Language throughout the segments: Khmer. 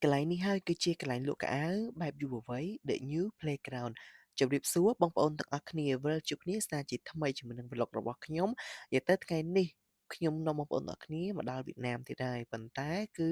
កន្លែងនេះហើយគឺជាកន្លែងលក់ខោអាវបែបយុវវ័យ The New Playground ជម្រាបសួរបងប្អូនទាំងអស់គ្នាវិលជួបគ្នាស្នាជាថ្មីជាមួយនឹង Vlog របស់ខ្ញុំនិយាយទៅថ្ងៃនេះខ្ញុំនាំបងប្អូនទាំងអស់គ្នាមកដល់វៀតណាមទៀតហើយប៉ុន្តែគឺ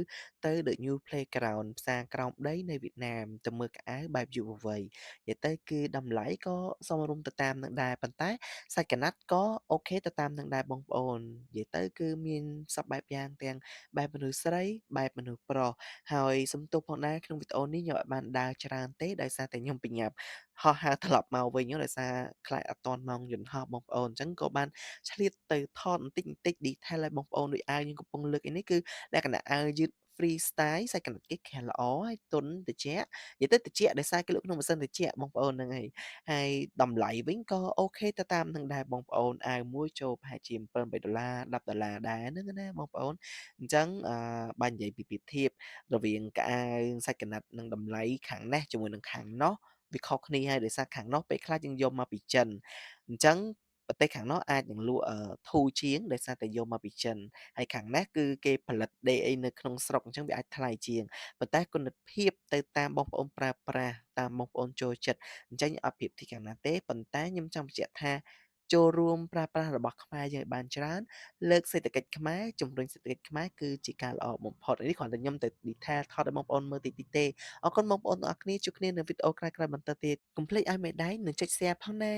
ទៅ The New Playground ផ្សារក្រោមដីនៅវៀតណាមទៅមើលខោអាវបែបយុវវ័យនិយាយទៅគឺតម្លៃក៏សមរម្យទៅតាមនឹងដែរប៉ុន្តែសាច់ក្រណាត់ក៏អូខេទៅតាមនឹងដែរបងប្អូននិយាយទៅគឺមានសពបែបយ៉ាងទាំងបែបមនុស្សស្រីបែបមនុស្សប្រុស ហើយសុំទោសផងដែរក្នុងវីដេអូនេះខ្ញុំអត់បានដើរច្រើនទេដោយសារតែខ្ញុំប្រញាប់ហោះហើរត្រឡប់មកវិញដោយសារខ្លាចអត់ទាន់ម៉ោងយន្តហោះបងប្អូនអញ្ចឹងក៏បានឆ្លៀតទៅថតបន្តិច detail ឲ្យបងប្អូនដូចអាវយើងកំពុងលើកឯនេះគឺលក្ខណៈអាវយឺត free style សាច់ក្រណាត់គេក្រាស់ល្អហើយទន់ត្រជាក់និយាយទៅត្រជាក់ដោយសារគេលក់ក្នុងម៉ាស៊ីនត្រជាក់បងប្អូនហ្នឹងហើយហើយតម្លៃវិញក៏អូខេទៅតាមនឹងដែរបងប្អូនអាវមួយចូលប្រហែលជា$7 $10ដែរហ្នឹងណាបងប្អូនអញ្ចឹងបើនិយាយពីប្រៀបធៀប រវាងកៅអៅសាច់ក្រណាត់និងតម្លៃខាងនេះជាមួយនឹងខាងនោះវាខុសគ្នាហើយដោយសារខាងនោះពេលខ្លះយើងយកមកពីចិនអញ្ចឹងប្រទេសខាងនោះអាចនឹងលក់ធូរជាងដោយសារតែយកមកពីចិនហើយខាងនេះគឺគេផលិតដេរអីនៅក្នុងស្រុកអញ្ចឹងវាអាចថ្លៃជាងប៉ុន្តែគុណភាពទៅតាមបងប្អូនប្រើប្រាស់តាមបងប្អូនចូលចិត្តអញ្ចឹងអត់ប្រៀបធៀបខាងណាទេប៉ុន្តែខ្ញុំចង់បញ្ជាក់ថាចូលរួមប្រើប្រាស់របស់ខ្មែរយើងឲ្យបានច្រើនលើកសេដ្ឋកិច្ចខ្មែរជំរុញសេដ្ឋកិច្ចខ្មែរគឺជាការល្អបំផុតនេះគ្រាន់តែខ្ញុំទៅ detail ថតឲ្យបងប្អូនមើលតិចៗទេអរគុណបងប្អូនទាំងអស់គ្នាជួបគ្នានៅវីដេអូក្រោយៗបន្តទៀតកុំភ្លេចឲ្យមេដៃនិងចុច share ផងណា